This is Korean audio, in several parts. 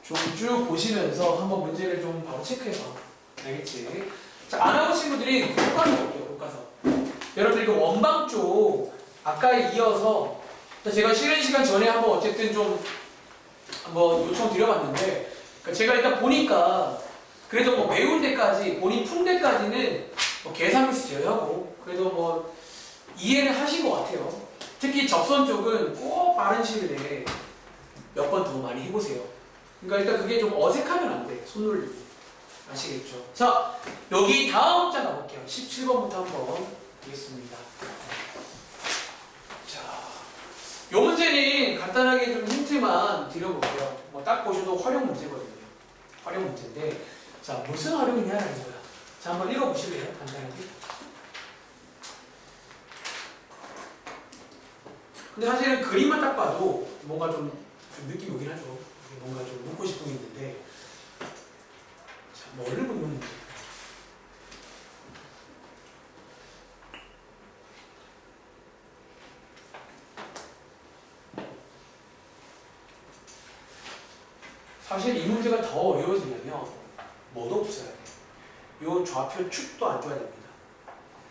좀 쭉 보시면서 한번 문제를 좀 바로 체크해봐. 알겠지? 자, 안 하고 친구들이 교과서 볼게요, 교과서. 여러분들 그 원방 쪽 아까에 이어서 제가 쉬는 시간 전에 한번 어쨌든 좀 한번 요청 드려봤는데 그러니까 제가 일단 보니까 그래도 뭐 외운 데까지 본인 푼 데까지는 뭐 계산미스 제외하고 그래도 뭐 이해는 하신 것 같아요. 특히 접선 쪽은 꼭 빠른 시일 내에 몇 번 더 많이 해보세요. 그러니까 일단 그게 좀 어색하면 안 돼. 손 놀리고. 아시겠죠? 자, 여기 다음 장 가볼게요. 17번부터 한번 보겠습니다. 자, 요 문제는 간단하게 좀 힌트만 드려볼게요. 뭐 딱 보셔도 활용 문제거든요. 활용 문제인데, 자, 무슨 활용이냐라는 거야. 자, 한번 읽어보실래요? 간단하게. 근데 사실은 그림만 딱 봐도 뭔가 좀 느낌이 오긴 하죠. 뭔가 좀 묻고 싶은 게 있는데, 자, 뭐를 묻는 문제? 사실 이 문제가 더 어려워지려면 뭐도 없어야 돼. 요 좌표 축도 안 줘야 됩니다.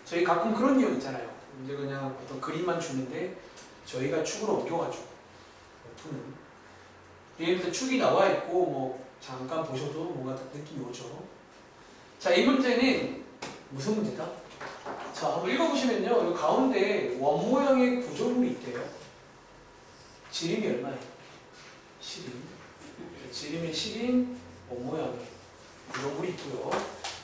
저희 가끔 그런 이유 있잖아요. 이제 그냥 어떤 그림만 주는데 저희가 축으로 옮겨가지고 푸는. 예를 들어 축이 나와 있고 뭐 잠깐 보셔도 뭔가 느낌이 오죠. 자, 이 문제는 무슨 문제다? 자, 한번 읽어보시면요. 이 가운데 원 모양의 구조물이 있대요. 지름이 얼마예요? 10인. 지름이 10인 원 모양의 구조물이 있고요.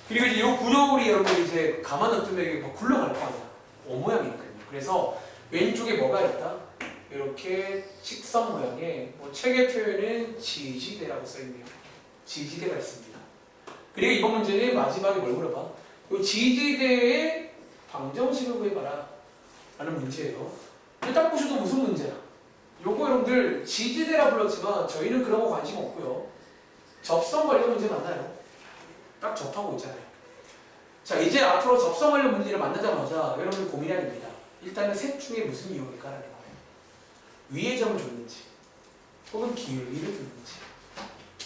그리고 이제 이 구조물이 여러분들 이제 가만 놔두면 이게 막 굴러갈 거 아니야. 원 모양이니까요. 그래서 왼쪽에 뭐가 있다? 이렇게 직선 모양의 뭐 책의 표현은 지지대라고 써있네요. 지지대가 있습니다. 그리고 이번 문제는 마지막에 뭘 물어봐? 이 지지대의 방정식을 구해봐라 라는 문제예요. 근데 딱 보셔도 무슨 문제야? 요거 여러분들 지지대라 불렀지만 저희는 그런 거 관심 없고요. 접선 관련 문제 맞나요? 딱 접하고 있잖아요. 자, 이제 앞으로 접선 관련 문제를 만나자마자 여러분들 고민해야 됩니다. 일단은 셋 중에 무슨 이용일까라는 거예요. 위의 점을 줬는지 혹은 기울기를 줬는지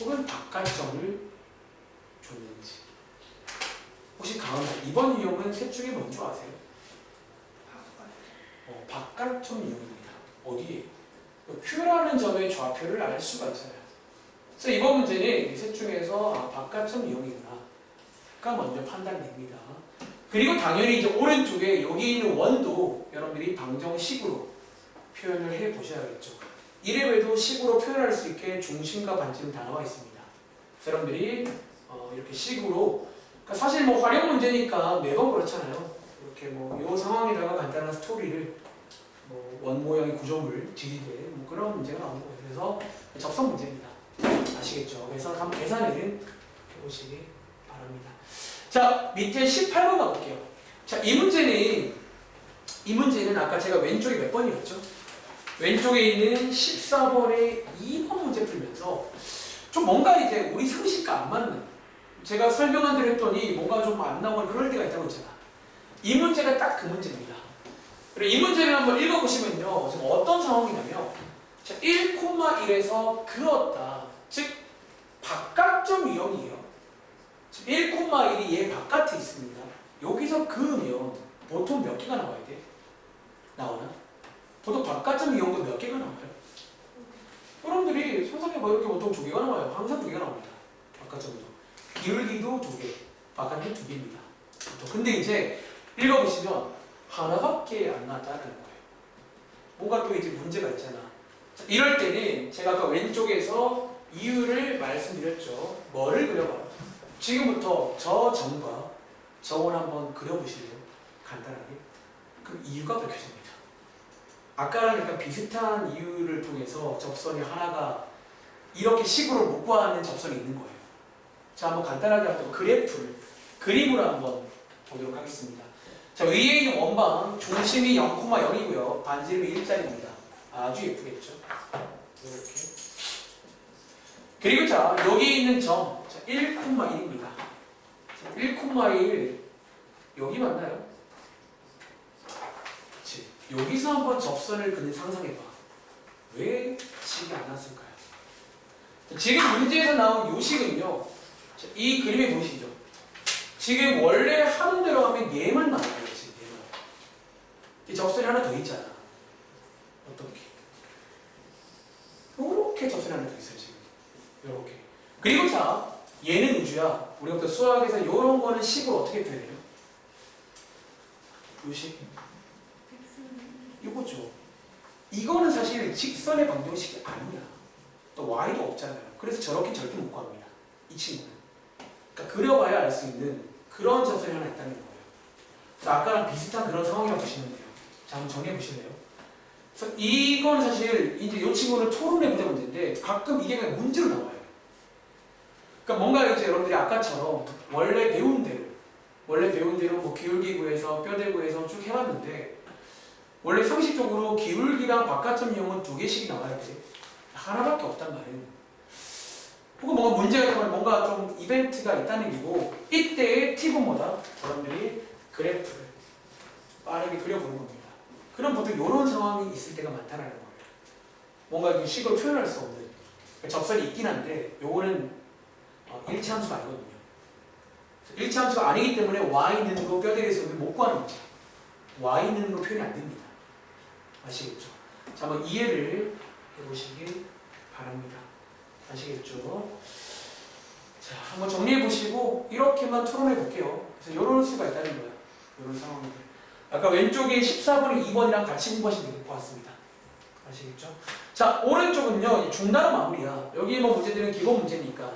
혹은 바깥점을 줬는지. 혹시 가은아, 이번 이용은 셋 중에 뭔지 아세요? 바깥점 이용입니다. 어디에? Q라는 점의 좌표를 알 수가 있잖아요. 그래서 이번 문제는 이 셋 중에서 바깥점 이용이구나 가 먼저 판단됩니다. 그리고 당연히 이제 오른쪽에 여기 있는 원도 여러분들이 방정식으로 표현을 해 보셔야겠죠. 이래봬도 식으로 표현할 수 있게 중심과 반지름 다 나와 있습니다. 그래서 여러분들이 이렇게 식으로, 그러니까 사실 뭐 활용 문제니까 매번 그렇잖아요. 이렇게 뭐 이 상황에다가 간단한 스토리를 뭐 원 모양의 구조물, 지지대 뭐 그런 문제가 나오는 거예요. 그래서 접선 문제입니다. 아시겠죠? 그래서 한번 계산을 해보시기 바랍니다. 자, 밑에 18번 가볼게요. 자, 이 문제는 아까 제가 왼쪽에 몇 번이었죠? 왼쪽에 있는 14번의 2번 문제 풀면서 좀 뭔가 이제 우리 상식과 안 맞는, 제가 설명한 대로 했더니 뭔가 좀 안 나오는 그럴 때가 있다고 했잖아. 이 문제가 딱 그 문제입니다. 그리고 이 문제를 한번 읽어보시면요. 지금 어떤 상황이냐면 1,1에서 그었다. 즉 바깥점 유형이에요. 1,1이 얘 바깥에 있습니다. 여기서 그으면 보통 몇 개가 나와야 돼? 나오나? 보통 바깥점 이용도 몇 개가 나와요? 여러분들이 상상해봐. 이렇게 보통 2개가 나와요. 항상 2개가 나옵니다. 바깥점도. 기울기도 2개, 바깥은 2개입니다. 근데 이제 읽어보시면 하나밖에 안 나왔다는 거예요. 뭔가 또 이제 문제가 있잖아. 자, 이럴 때는 제가 아까 왼쪽에서 이유를 말씀드렸죠. 뭐를 그려봐요? 지금부터 저 점과 저원 한번 그려보실래요? 간단하게. 그 이유가 밝혀집니다. 아까랑 약간 비슷한 이유를 통해서 접선이 하나가 이렇게 식으로 못 구하는 접선이 있는 거예요. 자, 한번 간단하게 한번 그래프를 그림으로 한번 보도록 하겠습니다. 자, 위에 있는 원방 중심이 0,0이고요. 반지름이 1짜리입니다. 아주 예쁘겠죠? 이렇게. 그리고 자, 여기 있는 점 1,1입니다. 1,1 여기 맞나요? 그치. 여기서 한번 접선을 그냥 상상해봐. 왜 식이 안 왔을까요? 지금 문제에서 나온 요식은요. 이 그림에 보이시죠? 지금 원래 하던 대로 하면 얘만 나와요. 지금 얘만. 이 접선이 하나 더 있잖아. 어떻게? 요렇게 접선이 하나 더 있어요. 지금. 요렇게. 그리고 자, 얘는 우주야. 우리가 또 수학에서 요런 거는 식으로 어떻게 표현해요? 요식. 요거죠. 이거는 사실 직선의 방정식이 아니야. 또 y도 없잖아요. 그래서 저렇게 절대 못 구합니다. 이 친구는. 그러니까 그려봐야 알 수 있는 그런 접선이 하나 있다는 거예요. 그래서 아까랑 비슷한 그런 상황이라고 보시면 돼요. 자, 한번 정리해 보실래요? 그래서 이건 사실 이제 이 친구는 토론해보자 문제인데 가끔 이게 그냥 문제로 나와요. 그러니까 뭔가 이제 여러분들이 아까처럼 원래 배운 대로 뭐 기울기 구해서 뼈대 구해서 쭉 해봤는데 원래 상식적으로 기울기랑 바깥점 이용은 2개씩이 나와야 돼. 하나밖에 없단 말이에요. 혹은 뭔가 문제가 있다면 뭔가 좀 이벤트가 있다는 얘기고 이때의 팁은 뭐다? 여러분들이 그래프를 빠르게 그려보는 겁니다. 그럼 보통 이런 상황이 있을 때가 많다는 거예요. 뭔가 식으로 표현할 수 없는 접선이 있긴 한데 요거는 일치함수가 아니거든요. 일치함수가 아니기 때문에 y 는으로 뼈대에서 못 구하는 거죠. y 는으로 표현이 안 됩니다. 아시겠죠? 자, 한번 이해를 해보시기 바랍니다. 아시겠죠? 자, 한번 정리해 보시고 이렇게만 토론해 볼게요. 그래서 이럴 수가 있다는 거예요. 이런 상황들. 아까 왼쪽에 14번이 2번이랑 같이 공부하시면 될 것 같습니다. 아시겠죠? 자, 오른쪽은요 중단어 마무리야. 여기 뭐 문제들은 기본 문제니까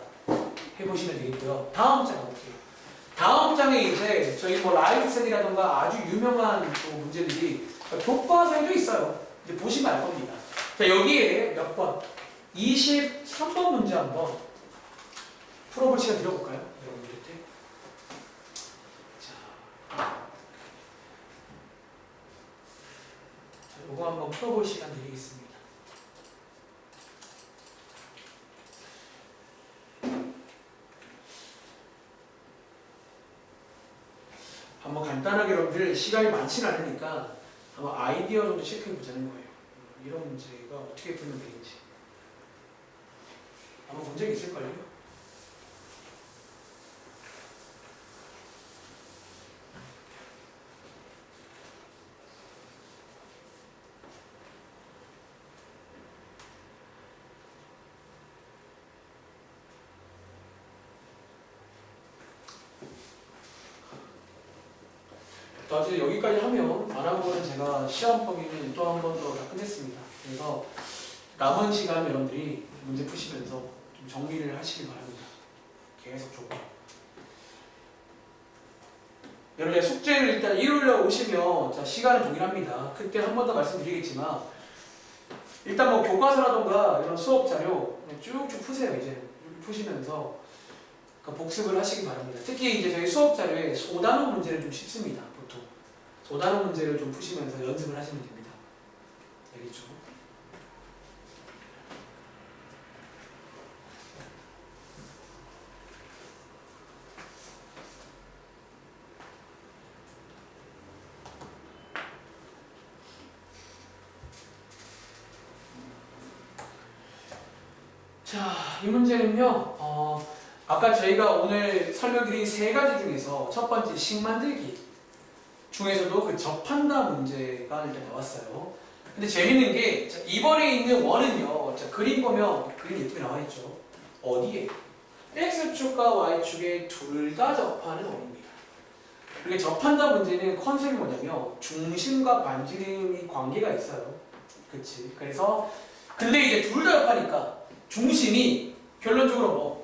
해보시면 되겠고요. 다음 장 가볼게요. 다음 장에 이제 저희 뭐 라이프센이라던가 아주 유명한 문제들이 교과서에도 있어요. 이제 보시면 알 겁니다. 자, 여기에 몇 번? 23번 문제 한번 풀어볼 시간 드려볼까요? 여러분들한테. 자, 이거 한번 풀어볼 시간 드리겠습니다. 한번 간단하게 여러분들 시간이 많지는 않으니까 한번 아이디어 정도 체크해 보자는 거예요. 이런 문제가 어떻게 풀면 되는지. 아마 본 적이 있을걸요? 나중에 여기까지 하면 안 한 거는 제가 시험 범위는 또 한 번 더 다 끝냈습니다. 그래서 남은 시간 여러분들이 문제 푸시면서 좀 정리를 하시길 바랍니다. 계속 조금. 여러분 숙제를 일단 일요일날 오시면 자, 시간은 동일합니다. 그때 한 번 더 말씀드리겠지만 일단 뭐 교과서라던가 이런 수업 자료 쭉쭉 푸세요. 이제 푸시면서 복습을 하시기 바랍니다. 특히 이제 저희 수업 자료에 소단어 문제는 좀 쉽습니다. 보통 소단어 문제를 좀 푸시면서 연습을 하시면 됩니다. 알겠죠? 자, 이 문제는요. 아까 저희가 오늘 설명드린 3가지 중에서 첫 번째 식 만들기 중에서도 그 접한다 문제가 일단 나왔어요. 근데 재밌는 게 자, 이번에 있는 원은요. 자, 그림 보면 그림 예쁘게 나와 있죠. 어디에? x축과 y축에 둘 다 접하는 원입니다. 그리고 접한다 문제는 컨셉이 뭐냐면 중심과 반지름이 관계가 있어요. 그치? 그래서 근데 이제 둘 다 접하니까 중심이 결론적으로 뭐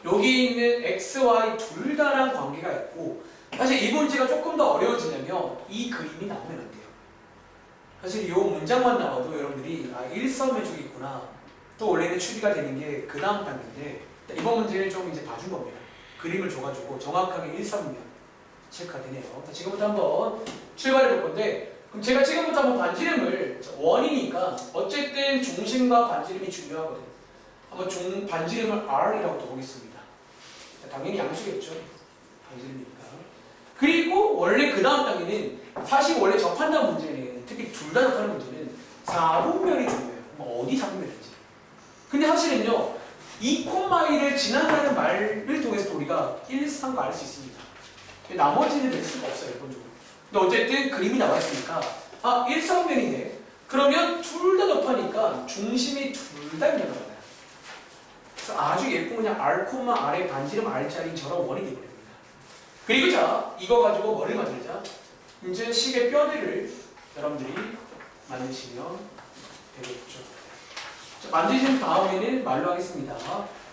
여기 있는 x, y 둘 다랑 관계가 있고 사실 이 문제가 조금 더 어려워지려면 이 그림이 나오면 안 돼요. 사실 이 문장만 나와도 여러분들이 일섬해주고 있구나. 또 원래는 추리가 되는 게 그 다음 단계인데 이번 문제는 좀 이제 봐준 겁니다. 그림을 줘가지고 정확하게 일섬면 체크가 되네요. 지금부터 한번 출발해 볼 건데 그럼 제가 지금부터 한번 반지름을 원이니까 어쨌든 중심과 반지름이 중요하거든요. 한번 반지름을 R이라고 둬보겠습니다. 당연히 양수겠죠. 반지름이니까. 그리고 원래 그 다음 단계는 사실 원래 접한다는 문제는 특히 둘 다 접하는 문제는 4분면이 중요해요. 어디 4분면인지. 근데 사실은요. 2,1을 지난다는 말을 통해서 우리가 일상과 알 수 있습니다. 나머지는 낼 수가 없어요, 이건적으로. 근데 어쨌든 그림이 나와 있으니까 아, 일사분면이네. 그러면 둘 다 접하니까 중심이 둘 다 있는 거잖아요. 그래서 아주 예쁜 그냥 R, R의 반지름 R자리인 저런 원이 되버립니다. 그리고 자, 이거 가지고 뭐를 만들자? 이제 식의 뼈대를 여러분들이 만드시면 되겠죠. 자, 만드신 다음에는 말로 하겠습니다.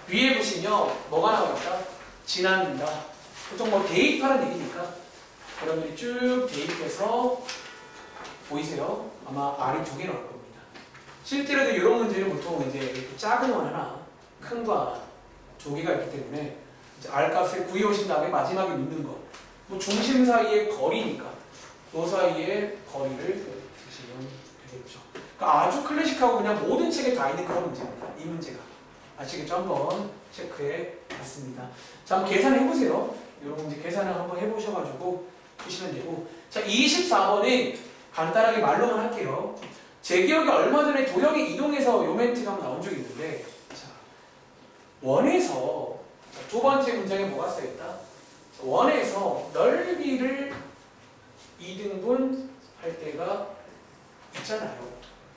위에 보시면 뭐가 나왔다? 지난다. 보통 뭐 대입하라는 얘기니까 여러분들이 쭉 대입해서 보이세요? 아마 R이 2개 나올 겁니다. 실제로도 이런 문제는 보통 이제 이렇게 작은 원 하나, 큰 거 하나, 2개가 있기 때문에 이제 R 값을 구해오신 다음에 마지막에 묻는 거. 뭐 중심 사이의 거리니까 그 사이의 거리를 쓰시면 되겠죠. 그러니까 아주 클래식하고 그냥 모든 책에 다 있는 그런 문제입니다. 이 문제가. 아시겠죠? 한번 체크해 봤습니다. 자, 한번 계산해 보세요. 이런 문제 계산을 한번 해보셔가지고 푸시면 되고. 자, 24번은 간단하게 말로만 할게요. 제 기억에 얼마 전에 도형이 이동해서 요 멘트가 한번 나온 적이 있는데, 자, 원에서 자, 두 번째 문장에 뭐가 써있다? 자, 원에서 넓이를 2등분 할 때가 있잖아요.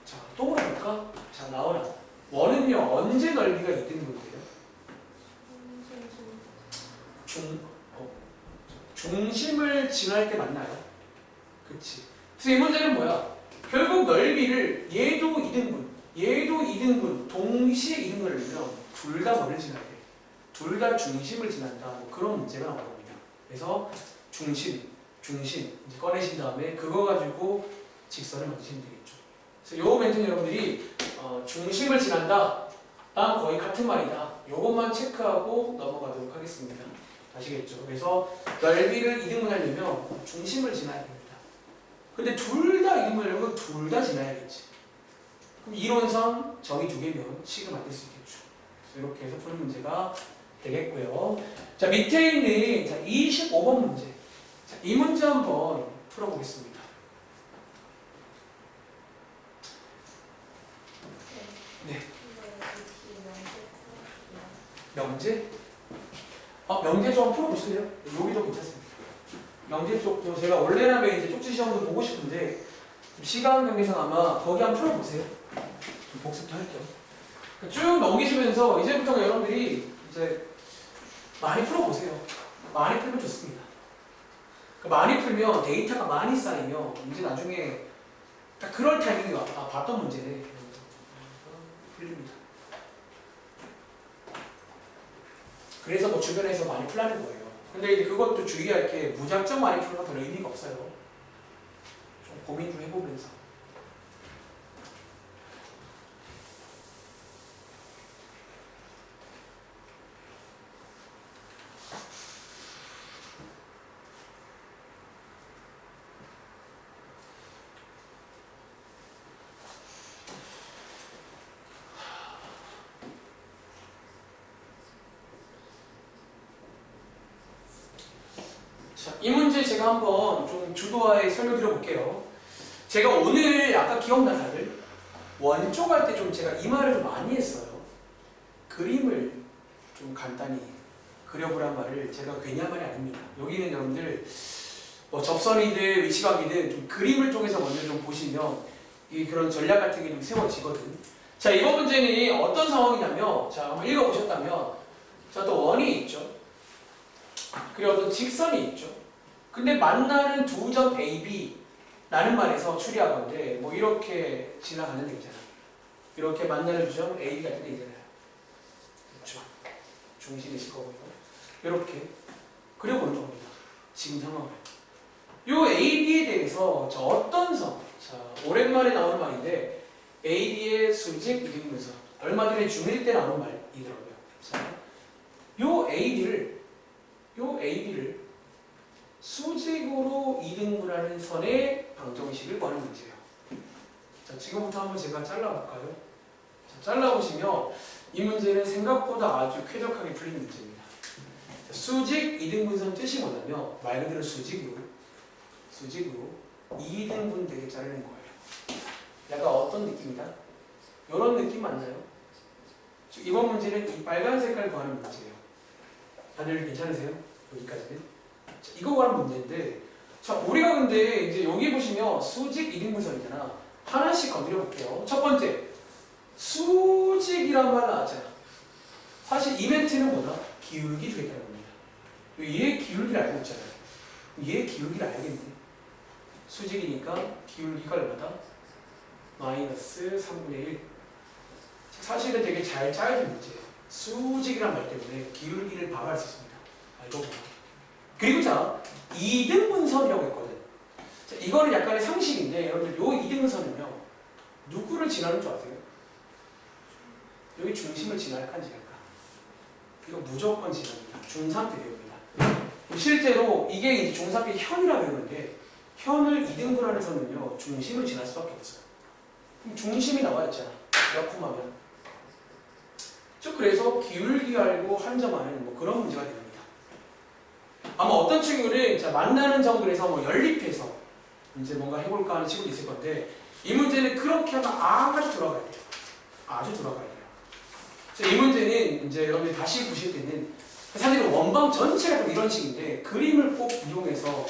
자, 또 물어볼까? 자, 나오라. 원은요, 언제 넓이가 2등분돼요? 중심을 지날 때 맞나요? 그치. 그래서 이 문제는 뭐야? 결국 넓이를 얘도 2등분, 얘도 2등분, 동시에 2등분을 하려면 둘 다 뭐를 지나야 돼? 둘 다 중심을 지난다. 뭐 그런 문제가 나온 겁니다. 그래서 중심 이제 꺼내신 다음에 그거 가지고 직선을 만드시면 되겠죠. 그래서 요 멘트는 여러분들이 중심을 지난다. 랑 거의 같은 말이다. 요것만 체크하고 넘어가도록 하겠습니다. 아시겠죠? 그래서 넓이를 2등분 하려면 중심을 지나야 됩니다. 근데 둘 다 2등분 하려면 둘 다 지나야겠지. 그럼 이론상 정의 2개면 식을 만들 수 있겠죠. 그래서 이렇게 해서 푸는 문제가 되겠고요. 자, 밑에 있는 자, 25번 문제. 자, 이 문제 한번 풀어보겠습니다. 네. 명제? 명제 좀 풀어보실래요? 여기도 괜찮습니다. 명제 쪽, 제가 원래라면 이제 쪽지 시험도 보고 싶은데 시간 관계상 아마 거기 한번 풀어보세요. 좀 복습도 할게요. 쭉 넘기시면서 이제부터 여러분들이 이제 많이 풀어보세요. 많이 풀면 좋습니다. 많이 풀면 데이터가 많이 쌓이면 이제 나중에 딱 그럴 타이밍이 와. 아, 봤던 문제네. 풀립니다. 그래서 뭐 주변에서 많이 풀라는 거예요. 근데 이제 그것도 주의할 게 무작정 많이 풀면 별 의미가 없어요. 좀 고민 좀 해보면서. 자, 이 문제 제가 한번 좀 주도하에 설명드려 볼게요. 제가 오늘 아까 기억나 다들? 원쪽 할 때 좀 제가 이 말을 좀 많이 했어요. 그림을 좀 간단히 그려보란 말을 제가 괜히 한 말이 아닙니다. 여기는 여러분들 뭐 접선이든 위치각이든 좀 그림을 통해서 먼저 좀 보시면 이 그런 전략 같은 게 좀 세워지거든. 자, 이번 문제는 어떤 상황이냐면, 자, 한번 읽어보셨다면, 자, 또 원이 있죠. 그리고 어떤 직선이 있죠. 근데 만나는 두 점 A, B 라는 말에서 추리하건데 뭐 이렇게 지나가는 얘기잖아. 이렇게 만나는 두 점 A, B 같은 얘기잖아요. 그렇죠. 중심이 있을 거고요. 이렇게 그려보는 겁니다. 지금 상황을. 요 A, B에 대해서 저 어떤 성, 자, 오랜만에 나오는 말인데 A, B의 수직 이등분선. 얼마 전에 중1 때 나오는 말이더라고요. 자, 요 A, B를 수직으로 이등분하는 선의 방정식을 구하는 문제예요. 자, 지금부터 한번 제가 잘라볼까요? 자, 잘라보시면 이 문제는 생각보다 아주 쾌적하게 풀린 문제입니다. 자, 수직 이등분선 뜻이 뭐냐면 말 그대로 수직으로 2등분 되게 자르는 거예요. 약간 어떤 느낌이다? 이런 느낌 맞나요? 이번 문제는 이 빨간 색깔 구하는 문제예요. 다들 괜찮으세요? 여기까지는? 자, 이거 구하는 문제인데, 자, 우리가 근데 이제 여기 보시면 수직 2등분선이잖아. 하나씩 건드려 볼게요. 첫 번째, 수직이란 말 나왔잖아. 사실 이 멘트는 뭐다? 기울기 주겠다는 겁니다. 얘의 기울기를 알고 있잖아요. 얘의 기울기를 알겠네. 수직이니까 기울기가 얼마다? 마이너스 3분의 1. 사실은 되게 잘 짜여진 문제예요. 수직이란 말 때문에 기울기를 바로 알 수 있습니다. 이거구나. 그리고 자, 2등분선이라고 했거든. 자, 이거는 약간의 상식인데 여러분들 요 2등분선은요 누구를 지나는 줄 아세요? 여기 중심을 지날까 안 지날까? 이거 무조건 지납니다. 중3 때 배웁니다. 실제로 이게 이제 중3 때 현이라 배우는데 현을 2등분하는 선은요 중심을 지날 수밖에 없어요. 그럼 중심이 나와 있잖아. 약콤하면. 즉 그래서 기울기 알고 한점하는 뭐 그런 문제가 됩니다. 아마 어떤 친구는 자, 만나는 정글에서 뭐 연립해서 이제 뭔가 해볼까 하는 친구도 있을 건데 이 문제는 그렇게 하면 아주 돌아가야 돼요. 아주 돌아가야 돼요. 자, 이 문제는 이제 여러분들이 다시 보실 때는 사실 원방 전체가 좀 이런 식인데 그림을 꼭 이용해서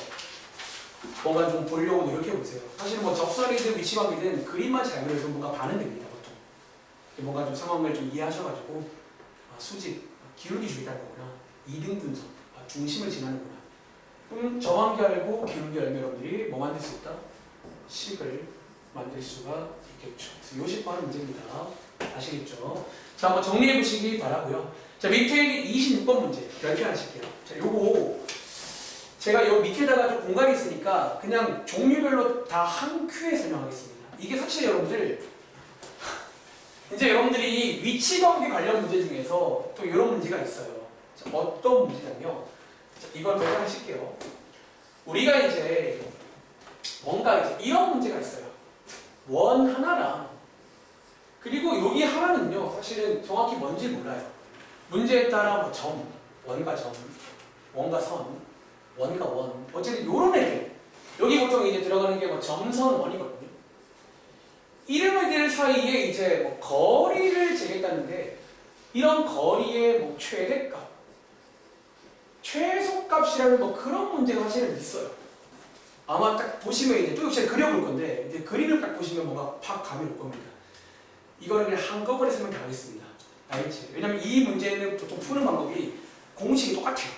뭔가 좀 보려고 노력해 보세요. 사실은 뭐 접선이든 위치관계든 그림만 잘 그려서 뭔가 반응됩니다. 보통 뭔가 좀 상황을 좀 이해하셔가지고 수직, 기울기 주겠다는 거구나. 2등분선, 중심을 지나는구나. 그럼 정한기 알고 기울기 알면 여러분들이 뭐 만들 수 있다? 식을 만들 수가 있겠죠. 그래서 요식 하는 문제입니다. 아시겠죠? 자, 한번 정리해 보시기 바라고요. 자, 밑에 있는 26번 문제 별표 하실게요. 자, 요거 제가 요 밑에다가 좀 공간이 있으니까 그냥 종류별로 다 한 큐에 설명하겠습니다. 이게 사실 여러분들 이제 여러분들이 위치관계 관련 문제 중에서 또 이런 문제가 있어요. 자, 어떤 문제냐면요. 자, 이걸 먼저 하실게요. 우리가 이제 뭔가 이제 이런 문제가 있어요. 원 하나랑 그리고 여기 하나는요. 사실은 정확히 뭔지 몰라요. 문제에 따라 뭐 점, 원과 점, 원과 선, 원과 원, 어쨌든 요런 애들. 여기 보통 이제 들어가는 게 뭐 점선 원이거든요. 이런 애들 사이에 이제 뭐 거리를 재겠다는데 이런 거리의 뭐 최대값, 최소값이라는 뭐 그런 문제가 사실은 있어요. 아마 딱 보시면 이제 또 역시 그려볼 건데 이제 그림을 딱 보시면 뭔가 팍 감이 올 겁니다. 이거는 그냥 한꺼번에 설명 다 하겠습니다. 알겠지? 왜냐면 이 문제는 보통 푸는 방법이 공식이 똑같아요.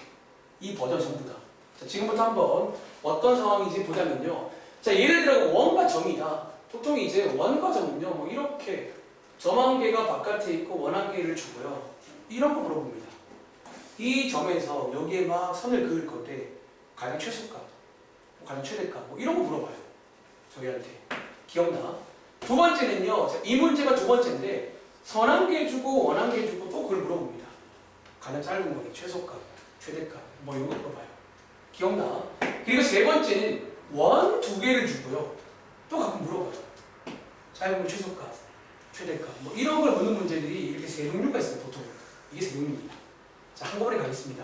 이 버전 전부 다. 자, 지금부터 한번 어떤 상황인지 보자면요. 자, 예를 들어 원과 점이다. 보통 이제 원과 점은요, 뭐 이렇게 점 한 개가 바깥에 있고 원 한 개를 주고요. 이런 거 물어봅니다. 이 점에서 여기에 막 선을 그을 건데 가장 최소값, 가장 최대값, 뭐 이런 거 물어봐요. 저희한테. 기억나? 두 번째는요, 자, 이 문제가 두 번째인데 선 한 개 주고 원 한 개 주고 또 그걸 물어봅니다. 가장 짧은 거리, 최소값, 최대값, 뭐 이런 거 물어봐요. 기억나? 그리고 세 번째는 원 두 개를 주고요. 또 가끔 물어봐요. 짧은 최소값, 최대값, 뭐 이런 걸 묻는 문제들이 이렇게 세 종류가 있어요, 보통. 이게 세 종류입니다. 자, 한꺼번에 가겠습니다.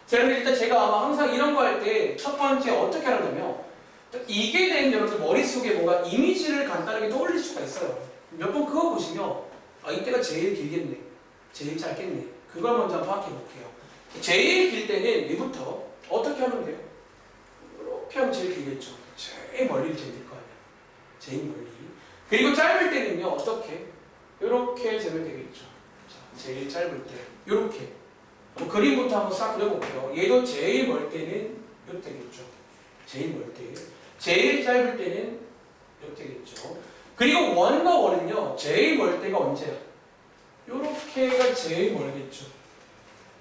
자, 그럼 일단 제가 아마 항상 이런 거 할 때 첫 번째 어떻게 하냐면 이게 된 여러분들 머릿속에 뭔가 이미지를 간단하게 떠올릴 수가 있어요. 몇 번 그거 보시면 이때가 제일 길겠네, 제일 짧겠네. 그걸 먼저 한번 파악해 볼게요. 제일 길 때는 얘부터 어떻게 하면 돼요? 이렇게 하면 제일 길겠죠. 제일 멀리를 재면 거 아니야. 제일 멀리. 그리고 짧을 때는요, 어떻게? 이렇게 재면 되겠죠. 자, 제일 짧을 때. 이렇게. 그림부터 한번 싹 그려볼게요. 얘도 제일 멀 때는 이렇게 되겠죠. 제일 멀 때. 제일 짧을 때는 이렇게 되겠죠. 그리고 원과 원은요, 제일 멀 때가 언제야? 이렇게가 제일 멀겠죠.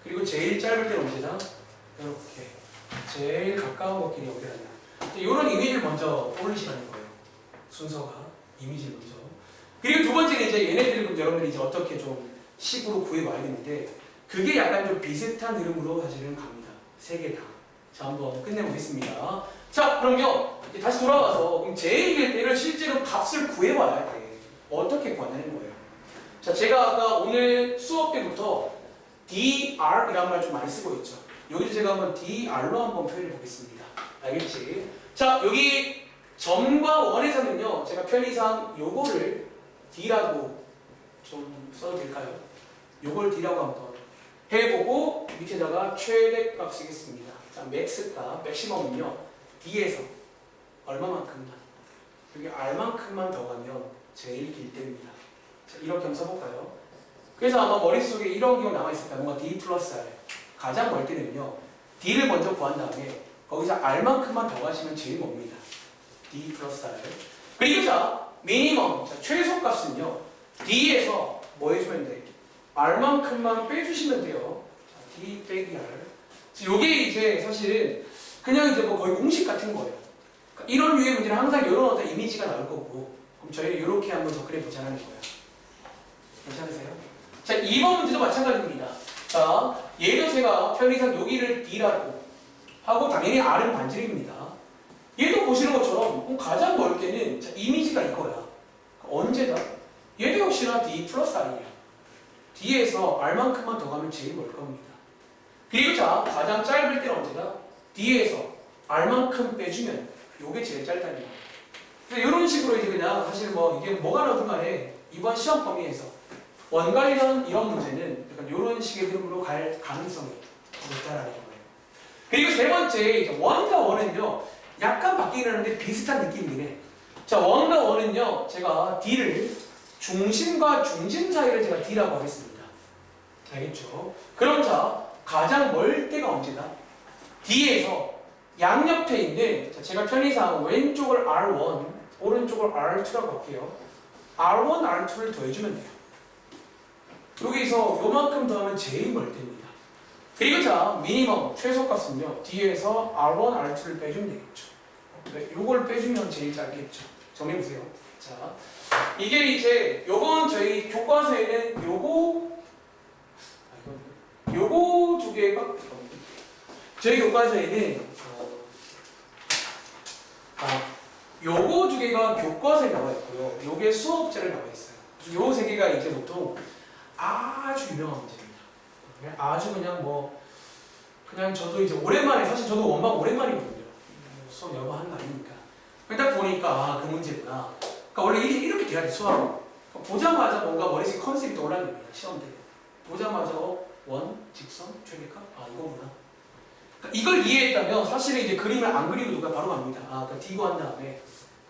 그리고 제일 짧을 때는 언제다? 이렇게. 제일 가까운 것끼리 연결하냐. 이런 이미지를 먼저 떠올리시라는 거예요. 순서가. 이미지를 먼저. 그리고 두 번째는 이제 얘네들을 여러분들이 이제 어떻게 좀 식으로 구해봐야겠는데 그게 약간 좀 비슷한 흐름으로 사실은 갑니다. 세 개 다. 자, 한번 끝내보겠습니다. 자, 그럼요. 이제 다시 돌아와서 그럼 제일 때를 실제로 값을 구해봐야 돼. 어떻게 구하냐는 거예요. 자, 제가 아까 오늘 수업 때부터 DR이라는 말 좀 많이 쓰고 있죠. 여기서 제가 한번 DR로 한번 표현해 보겠습니다. 알겠지? 자, 여기 점과 원에서는요, 제가 편의상 요거를 D라고 좀 써도 될까요? 요걸 D라고 한번 해보고 밑에다가 최대값 쓰겠습니다. 자, 맥스값, 맥시멈은요 D에서 얼마만큼만 여기 R만큼만 더하면 제일 길 때입니다. 자, 이렇게 한번 써볼까요? 그래서 아마 머릿속에 이런 기억 남아있을 거예요. 뭔가 D 플러스 R 가장 멀 때는요 D를 먼저 구한 다음에 거기서 R만큼만 더하시면 제일 멉니다. D 플러스 R 그리고 자 미니멈 자, 최소값은요 D에서 뭐 해주면 돼? R만큼만 빼주시면 돼요. 자, D 빼기 R 요게 이제 사실은 그냥 이제 뭐 거의 공식 같은 거예요. 그러니까 이런 류의 문제는 항상 이런 어떤 이미지가 나올 거고 그럼 저희는 이렇게 한번 접근해 보자는 거예요. 괜찮으세요? 자 2번 문제도 마찬가지입니다. 자 얘도 제가 편의상 여기를 D라고 하고 당연히 R은 반지름입니다. 얘도 보시는 것처럼 가장 멀 때는 자, 이미지가 이거야. 언제다? 얘도 역시나 D 플러스 R이야. D에서 R만큼만 더 가면 제일 멀 겁니다. 그리고 자 가장 짧을 때는 언제다? D에서 R만큼 빼주면 요게 제일 짧다는 거야. 이런 식으로 이제 그냥 사실 뭐 이게 뭐가 나오든 간에 이번 시험 범위에서 원관련 이런 문제는 약간 이런 식의 흐름으로 갈 가능성이 높다라는 거예요. 그리고 세 번째 이제 원과 원은요 약간 바뀌긴 하는데 비슷한 느낌이긴 해. 자 원과 원은요 제가 D를 중심과 중심 사이를 제가 D라고 하겠습니다. 알겠죠? 그럼 자 가장 멀 때가 언제다? D에서 양옆에 있는 자, 제가 편의상 왼쪽을 R1 오른쪽을 R2라고 할게요. R1, R2를 더해주면 돼요. 여기서 요만큼 더하면 제일 멀 때입니다. 그리고 자 미니멈 최소값은요 D에서 R1, R2를 빼주면 되겠죠. 네, 요걸 빼주면 제일 짧겠죠. 정리해보세요. 자 이게 이제 요건 저희 교과서에는 요거 두 개가 저희 교과서에는 요거 두 개가 교과서에 나와 있고요. 요게 수업제를 나와 있어요. 요 세 개가 이제 보통 아주 유명한 문제입니다. 아주 그냥 뭐 그냥 저도 이제 오랜만에 사실 저도 원방 오랜만이거든요. 수업 여러 번 하는 거 아니니까. 딱 보니까 그 문제구나. 그러니까 원래 이렇게 돼야 돼 수학은. 보자마자 뭔가 머릿속에 컨셉이 떠올라집니다. 시험 때. 보자마자 원, 직선, 최대값 이거구나. 그러니까 이걸 이해했다면 사실은 이제 그림을 안 그리고 누가 바로 갑니다. 그러니까 D 구한 다음에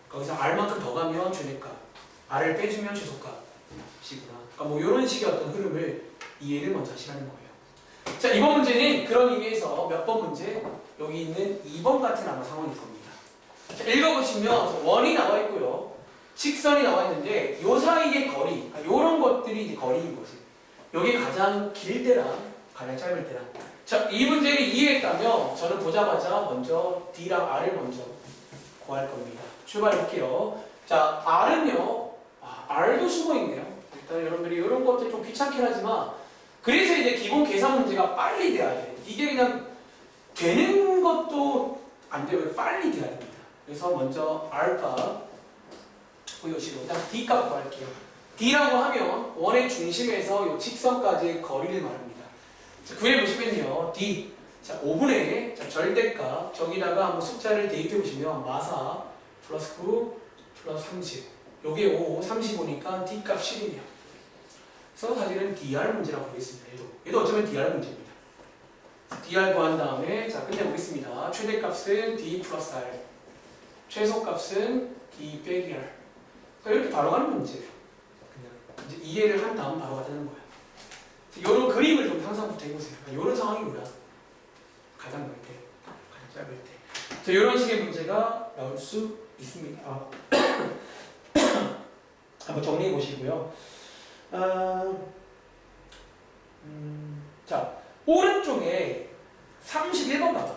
거기서 R만큼 더 가면 최대값, R을 빼주면 최소값이구나. 그러니까 뭐 이런 식의 어떤 흐름을 이해를 먼저 하시라는 거예요. 자 이번 문제는 그런 의미에서 몇 번 문제? 여기 있는 2번 같은 아마 상황일 겁니다. 자, 읽어보시면 원이 나와 있고요. 직선이 나와 있는데 요 사이의 거리, 이런 것들이 이제 거리인 거지. 여기 가장 길 때랑 가장 짧을 때랑. 자, 이 문제를 이해했다면 저는 보자마자 먼저 D랑 R을 먼저 구할 겁니다. 출발해볼게요. 자, R은요. R도 숨어있네요. 일단 여러분들이 이런 것들 좀 귀찮긴 하지만 그래서 이제 기본 계산 문제가 빨리 돼야 돼. 이게 그냥 되는 것도 안 되고 빨리 돼야 됩니다. 그래서 먼저 R값 보여주시고 그다음 D값 구할게요. D라고 하면 원의 중심에서 이 직선까지의 거리를 말합니다. 자, 구해보시면요. D. 자, 5분의 자, 절대값. 저기다가 한번 숫자를 대입해보시면 마사 플러스 9 플러스 30. 요게 5, 35니까 D값 10이네요. 그래서 사실은 DR 문제라고 보겠습니다. 얘도 어쩌면 DR 문제입니다. DR 구한 다음에 자 끝내보겠습니다. 최대값은 D 플러스 R. 최소값은 D 빼기 R. 그러니까 이렇게 바로 가는 문제예요. 이제 이해를 한 다음 바로 가자는 거야. 이런 그림을 좀 상상부터 해보세요. 이런 상황이구나. 가장 멀 때, 가장 짧을 때. 자, 이런 식의 문제가 나올 수 있습니다. 한번 정리해 보시고요. 자, 오른쪽에 31번 봐봐.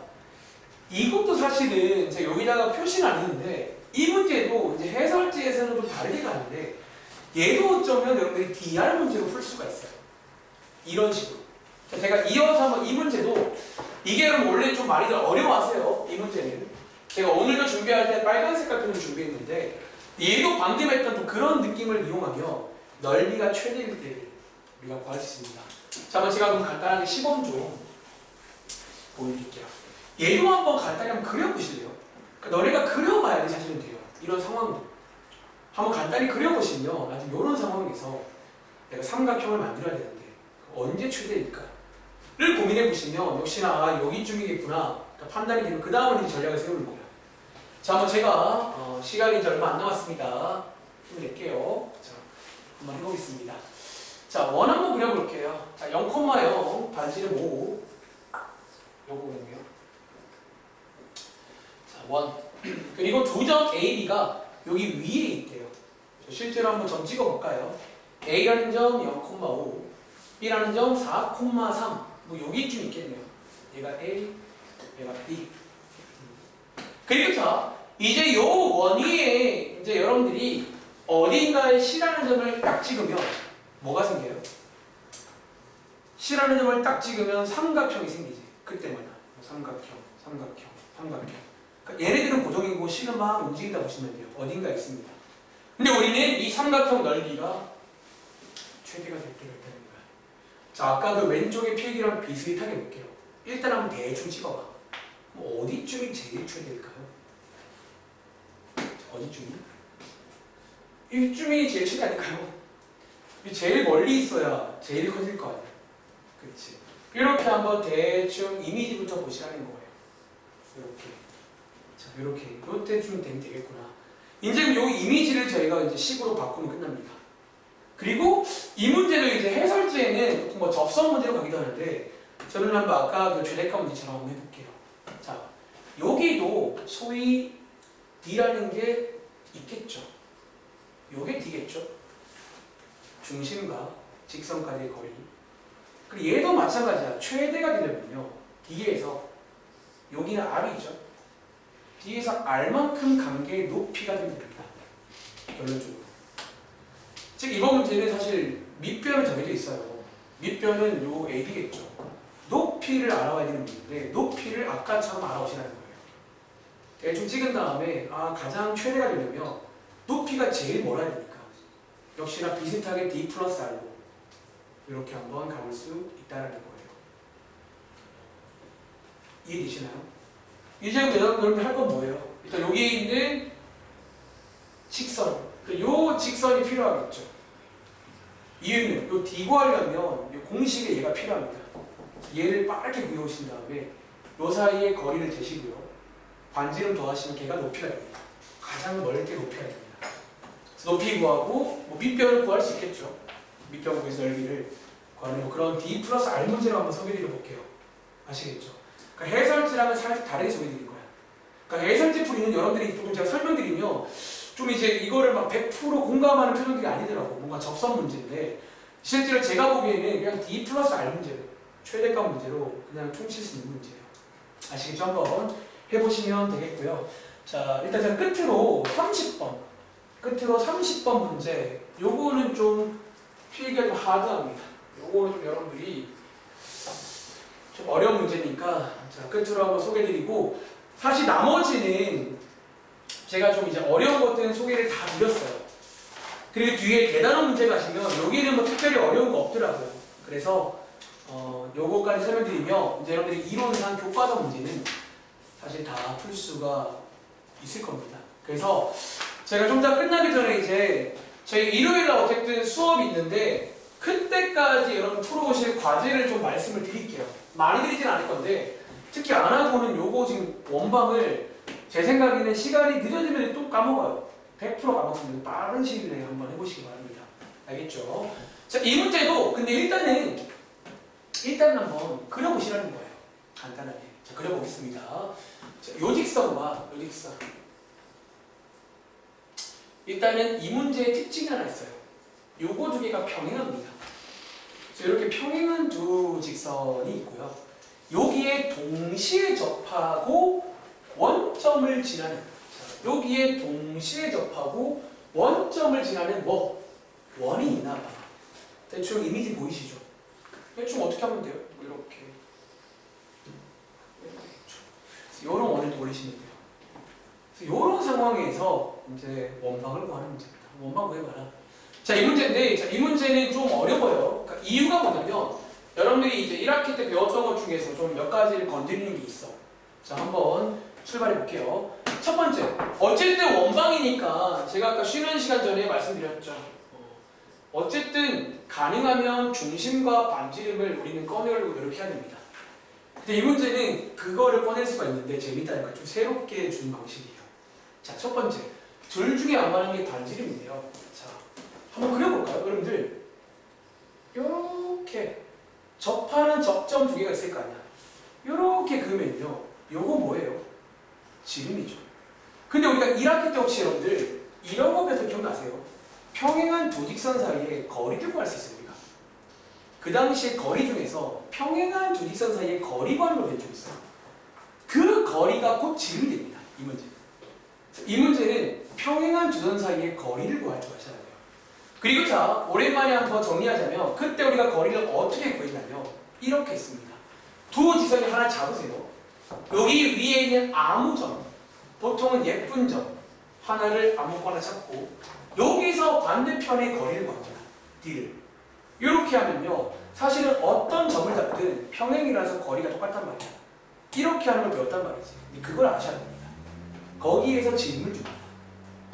이것도 사실은 제가 여기다가 표시는 안 했는데 이 문제도 이제 해설지에서는 좀 다르게 가는데 얘도 어쩌면 여러분들이 DR 문제로 풀 수가 있어요. 이런 식으로. 제가 이어서 한번 이 문제도 이게 여러분 원래 좀 많이들 어려워하세요. 이 문제는. 제가 오늘도 준비할 때 빨간 색깔 펜을 준비했는데 얘도 방금 했던 또 그런 느낌을 이용하며 넓이가 최대일 때를 우리가 구할 수 있습니다. 자, 한번 제가 그럼 간단하게 시범 좀 보여드릴게요. 얘도 한번 간단히 한번 그려보실래요? 그러니까 너네가 그려봐야 사실은 돼요. 이런 상황도. 한번 간단히 그려보시면 아직 이런 상황에서 내가 삼각형을 만들어야 되는데 언제 최대일까를 고민해 보시면 역시나 여기쯤이겠구나 판단이 되면 그 다음은 이제 전략을 세우는 거예요. 자, 한번 제가 시간이 이제 얼마 안 남았습니다. 힘낼게요. 자, 한번 해보겠습니다. 자, 원 한번 그려볼게요. 자, 0,0 반지름 5 요거거든요. 자, 원 그리고 두 점 A, B가 여기 위에 있대요. 실제로 한번 점 찍어볼까요? A라는 점 0,5 B라는 점 4,3 뭐 여기쯤 있겠네요. 얘가 A, 얘가 B. 그리고 자, 이제 요 원 위에 이제 여러분들이 어딘가에 C라는 점을 딱 찍으면 뭐가 생겨요? C라는 점을 딱 찍으면 삼각형이 생기지. 그때마다 삼각형. 그러니까 얘네들은 고정이고 C는 막 움직인다 보시면 돼요. 어딘가 있습니다. 근데 우리는 이 삼각형 넓이가 최대가 될 때가 있다는 거야. 자, 아까 그 왼쪽의 필기랑 비슷하게 볼게요. 일단 한번 대충 찍어봐. 뭐 어디쯤이 제일 최대일까요? 어디쯤이? 이쯤이 제일 최대 아닐까요? 제일 멀리 있어야 제일 커질 거 아니야. 그렇지. 이렇게 한번 대충 이미지부터 보시라는 거예요. 이렇게. 자, 이렇게. 이때쯤 되면 되겠구나. 이제 요 이미지를 저희가 이제 식으로 바꾸면 끝납니다. 그리고 이 문제도 이제 해설지에는 뭐 접선 문제로 가기도 하는데 저는 한번 아까 그 최대값 문제처럼 한번 해볼게요. 자, 여기도 소위 D라는 게 있겠죠. 요게 D겠죠. 중심과 직선까지의 거리. 그리고 얘도 마찬가지야. 최대가 되려면요. D에서 여기는 R이죠. D에서 R만큼 관계의 높이가 되면 됩니다. 결론적으로. 즉 이번 문제는 사실 밑변은 정해져 있어요. 밑변은 요 AB겠죠. 높이를 알아봐야 되는 문제인데 높이를 아까처럼 알아오시라는 거예요. 대충 찍은 다음에 가장 최대가 되려면 높이가 제일 멀어야 되니까 역시나 비슷하게 D 플러스 R로 이렇게 한번 가볼 수 있다는 거예요. 이해되시나요? 이제 여러분들 할 건 뭐예요? 일단 여기 있는 직선, 요 직선이 필요하겠죠. 이유는 요 D 구하려면 요 공식에 얘가 필요합니다. 얘를 빠르게 그려오신 다음에 요 사이에 거리를 재시고요. 반지름 더하시면 걔가 높이가 됩니다. 가장 넓게 높이가 됩니다. 높이 구하고 뭐 밑변을 구할 수 있겠죠. 밑변 구해서 넓이를 구하는 그런 D 플러스 R 문제로 한번 소개드려 볼게요. 아시겠죠? 그러니까 해설지랑은 살짝 다르게 소개드린 거야. 그러니까 해설지 풀이는 여러분들이 보통 제가 설명드리면 좀 이제 이거를 막 100% 공감하는 표정들이 아니더라고. 뭔가 접선 문제인데 실제로 제가 보기에는 그냥 D 플러스 R 문제로 최대값 문제로 그냥 퉁칠 수 있는 문제예요. 아시겠죠? 한번 해보시면 되겠고요. 자, 일단 제가 끝으로 30번 문제 요거는 좀 필기가 좀 하드합니다. 요거는 좀 여러분들이 좀 어려운 문제니까 자, 끝으로 한번 소개드리고 사실 나머지는 제가 좀 이제 어려운 것들은 소개를 다 드렸어요. 그리고 뒤에 대단한 문제 가시면 여기는 뭐 특별히 어려운 거 없더라고요. 그래서 요거까지 설명드리면 이제 여러분들이 이론상 교과서 문제는 사실 다 풀 수가 있을 겁니다. 그래서 제가 좀 더 끝나기 전에 이제 저희 일요일날 어쨌든 수업이 있는데 그때까지 여러분 풀어보실 과제를 좀 말씀을 드릴게요. 많이 드리진 않을 건데 특히 안 하고는 요거 지금 원방을 제 생각에는 시간이 늦어지면 또 까먹어요. 100% 까먹으면 빠른 시일 내에 한번 해보시기 바랍니다. 알겠죠? 자, 이 문제도 근데 일단은 한번 그려보시라는 거예요. 간단하게. 자, 그려보겠습니다. 자, 요 직선과 요 직선. 일단은 이 문제의 특징이 하나 있어요. 요거 두 개가 평행합니다. 그래서 이렇게 평행한 두 직선이 있고요. 여기에 동시에 접하고 원점을 지나는 여기에 동시에 접하고 원점을 지나는 뭐 원이 있나 봐. 대충 이미지 보이시죠? 대충 어떻게 하면 돼요? 이렇게 이런 원을 돌리시면 돼요. 이런 상황에서 이제 원방을 구하는 문제입니다. 원방 구해봐라. 자, 이 문제인데, 자, 이 문제는 좀 어려워요. 그러니까 이유가 뭐냐면 여러분들이 이제 1학기 때 배웠던 것 중에서 좀 몇 가지를 건드리는 게 있어. 자, 한번 출발해 볼게요. 첫 번째, 어쨌든 원방이니까 제가 아까 쉬는 시간 전에 말씀드렸죠. 어쨌든 가능하면 중심과 반지름을 우리는 꺼내려고 노력해야 됩니다. 근데 이 문제는 그거를 꺼낼 수가 있는데 재밌다니까 좀 새롭게 준 방식이에요. 자, 첫 번째. 둘 중에 안 맞는 게 반지름인데요. 자, 한번 그려볼까요? 여러분들. 요렇게 접하는 접점 두 개가 있을 거 아니야. 요렇게 그으면요. 요거 뭐예요? 지름이죠. 근데 우리가 1학기 때 혹시 여러분들 이런 거 배워서 기억나세요? 평행한 두 직선 사이에 거리를 구할 수 있어요. 우리가. 그 당시에 거리 중에서 평행한 두 직선 사이에 거리 구하는 걸 배운 적 있어요. 그 거리가 곧 지름이 됩니다. 이 문제. 이 문제는 평행한 두 선 사이의 거리를 구할 줄 아셔야 돼요. 그리고 자, 오랜만에 한번 정리하자면 그때 우리가 거리를 어떻게 구했냐면 이렇게 했습니다. 두 직선이 하나 잡으세요. 여기 위에 있는 아무 점, 보통은 예쁜 점 하나를 아무거나 잡고 여기서 반대편의 거리를 구합니다. D를. 이렇게 하면요. 사실은 어떤 점을 잡든 평행이라서 거리가 똑같단 말이야. 이렇게 하는 걸 배웠단 말이지. 근데 그걸 아셔야 됩니다. 거기에서 질문을 줍니다.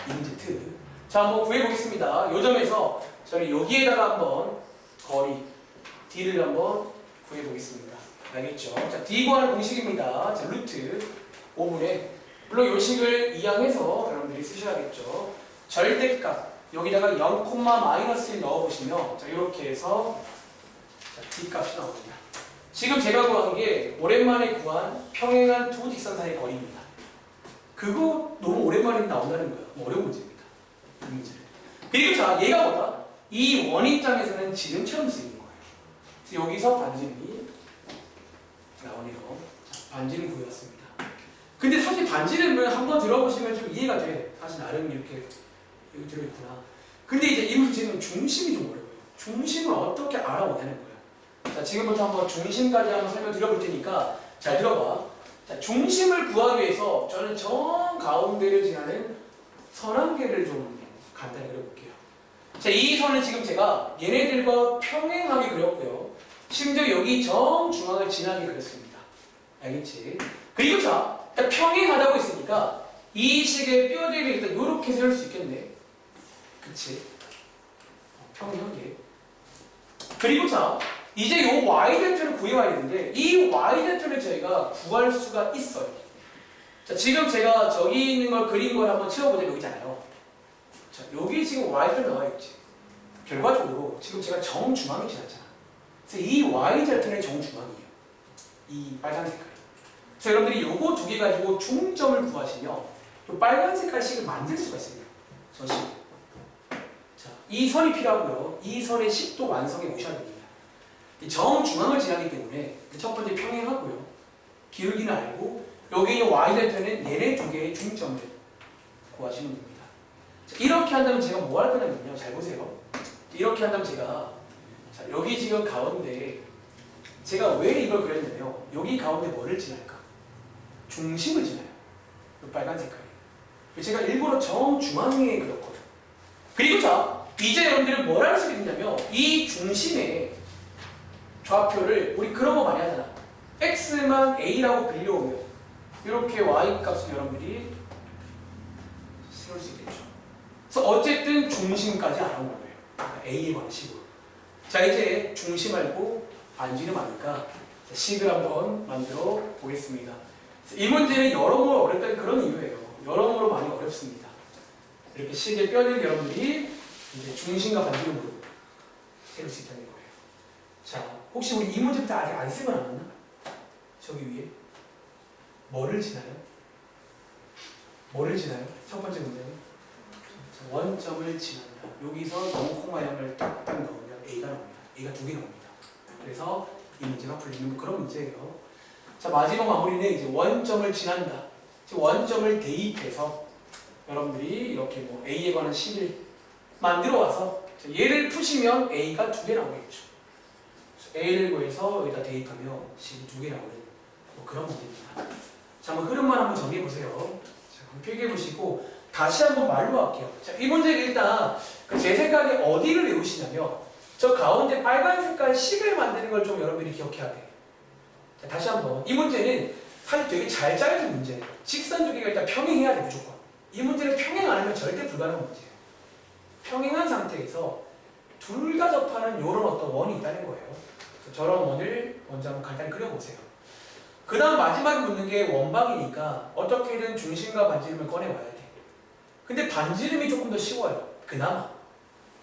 인지트. 자, 한번 구해보겠습니다. 요 점에서 저는 여기에다가 한번 거리 D를 한번 구해보겠습니다. 알겠죠? 자, D 구하는 공식입니다. 자, 루트 5분의 물론 요 식을 이항해서 여러분들이 쓰셔야겠죠. 절대값 여기다가 0,-1 넣어보시면 자, 이렇게 해서 자, D 값이 나옵니다. 지금 제가 구한 게 오랜만에 구한 평행한 두 직선 사이의 거리입니다. 그거 너무 오랜만에 나온다는 거예요. 뭐 어려운 문제입니다. 이 문제. 그리고 자, 얘가 뭐다? 이 원 입장에서는 지름처럼 쓰이는 거예요. 그래서 여기서 반지름이 나오네요. 자, 반지름 구해왔습니다. 근데 사실 반지름을 한번 들어보시면 좀 이해가 돼. 사실 나름 이렇게 여기 들어있구나. 근데 이제 이 문제는 중심이 좀 어려워요. 중심을 어떻게 알아오냐는 거야. 자, 지금부터 한번 중심까지 한번 설명드려볼 테니까 잘 들어봐. 자, 중심을 구하기 위해서 저는 정 가운데를 지나는 선 한 개를 좀 간단히 그려볼게요. 자, 이 선은 지금 제가 얘네들과 평행하게 그렸고요. 심지어 여기 정 중앙을 지나게 그렸습니다. 알겠지? 그리고 자, 일단 평행하다고 했으니까 이 식의 뼈대를 일단 이렇게 세울 수 있겠네. 그치? 평행하게. 그리고 자, 이제 이 y대표를 구해와야 되는데 이 y대표를 저희가 구할 수가 있어요. 자, 지금 제가 저기 있는 걸 그린 걸 한번 채워보자면 여기잖아요. 자, 여기 지금 y대표 나와있지. 결과적으로 지금 제가 정중앙에 지났잖아. 그래서 이 y대표는 정중앙이에요. 이 빨간 색깔. 그래서 여러분들이 요거 두 개 가지고 중점을 구하시면 요 빨간 색깔 식을 만들 수가 있습니다. 저 식. 자, 이 선이 필요하고요. 이 선의 식도 완성해 오셔야 됩니다. 정중앙을 지나기 때문에 첫 번째 평행하고요. 기울기는 알고 여기 있는 y대표는 얘네 두 개의 중점을 구하시면 됩니다. 자, 이렇게 한다면 제가 뭐 할 거냐면요. 잘 보세요. 이렇게 한다면 제가 자, 여기 지금 가운데 제가 왜 이걸 그렸냐면 여기 가운데 뭐를 지날까? 중심을 지나요. 이 빨간 색깔이. 제가 일부러 정중앙에 그렸거든요. 그리고 자, 이제 여러분들은 뭘 할 수 있냐면 이 중심의 좌표를 우리 그런 거 많이 하잖아. x만 a라고 빌려오면 이렇게 y 값을 여러분들이 세울 수 있겠죠. 그래서 어쨌든 중심까지 알아온 거예요. 그러니까 a의 방식으로. 자, 이제 중심 알고 반지름 아니까 식을 한번 만들어 보겠습니다. 이 문제는 여러모로 어렵다는 그런 이유예요. 여러모로 많이 어렵습니다. 이렇게 식의 뼈를 여러분들이 이제 중심과 반지름으로 세울 수 있다는 거예요. 자, 혹시 우리 이 문제부터 아직 안 쓰고 남았나? 저기 위에 뭐를 지나요? 뭐를 지나요? 첫 번째 문제는 원점을 지난다. 여기서 0,0을 딱딱 넣으면 A가 나옵니다. A가 두 개 나옵니다. 그래서 이 문제가 풀리는 그런 문제예요. 자, 마지막 마무리는 이제 원점을 지난다. 원점을 대입해서 여러분들이 이렇게 뭐 A에 관한 식을 만들어 와서 얘를 푸시면 A가 두 개 나오겠죠. A를 구해서 여기다 대입하면 식이 두 개 나오는 뭐 그런 문제입니다. 자, 한번 흐름만 한번 정리해 보세요. 자, 한번 필기해 보시고 다시 한번 말로 할게요. 자, 이 문제 일단 제 생각에 어디를 외우시냐면 저 가운데 빨간 색깔 식을 만드는 걸 좀 여러분들이 기억해야 돼. 자, 다시 한번 이 문제는 사실 되게 잘 짜여진 문제예요. 직선 두 개가 일단 평행해야 돼 무조건. 이 문제는 평행 안 하면 절대 불가능한 문제예요. 평행한 상태에서 둘 다 접하는 이런 어떤 원이 있다는 거예요. 그래서 저런 원을 먼저 한번 간단히 그려보세요. 그 다음 마지막에 묻는 게 원방이니까 어떻게든 중심과 반지름을 꺼내와야 돼. 근데 반지름이 조금 더 쉬워요. 그나마.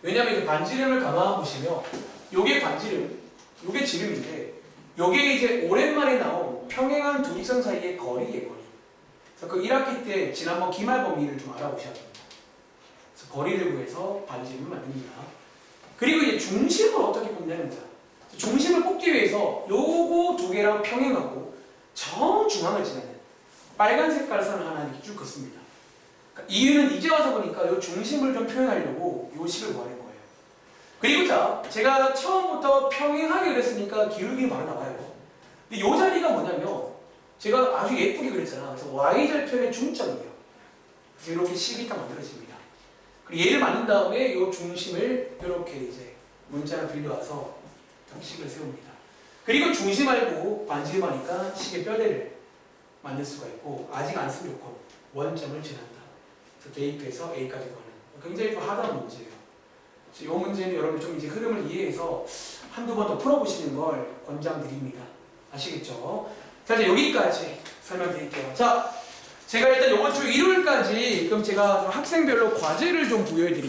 왜냐면 그 반지름을 가만 보시면 요게 반지름, 요게 지름인데 요게 이제 오랜만에 나온 평행한 두 직선 사이의 거리예요, 거리. 그래서 그 1학기 때 지난번 기말 범위를 좀 알아보셔야 됩니다. 그래서 거리를 구해서 반지름을 만듭니다. 그리고 이제 중심을 어떻게 뽑냐는 거야. 중심을 뽑기 위해서 요거 두 개랑 평행하고 정중앙을 지나는 빨간 색깔 선을 하나 이렇게 쭉 긋습니다. 그러니까 이유는 이제 와서 보니까 요 중심을 좀 표현하려고 요 식을 구하는 거예요. 그리고 자, 제가 처음부터 평행하게 그랬으니까 기울기는 바로 나와요. 근데 요 자리가 뭐냐면 제가 아주 예쁘게 그렸잖아. 그래서 y절편의 중점이에요. 그래서 이렇게 식이 딱 만들어집니다. 그리고 얘를 만든 다음에 요 중심을 이렇게 이제 문자를 빌려와서 식을 세웁니다. 그리고 중심 알고 반지름 하니까 식의 뼈대를 만들 수가 있고 아직 안 쓴 요건 원점을 지난다. 그래서 데이트에서 A까지 가는 굉장히 좀 하다한 문제예요. 이 문제는 여러분 좀 이제 흐름을 이해해서 한두 번 더 풀어보시는 걸 권장드립니다. 아시겠죠? 자, 이제 여기까지 설명드릴게요. 자, 제가 일단 이번 주 일요일까지 그럼 제가 좀 학생별로 과제를 좀 부여해 드릴게요.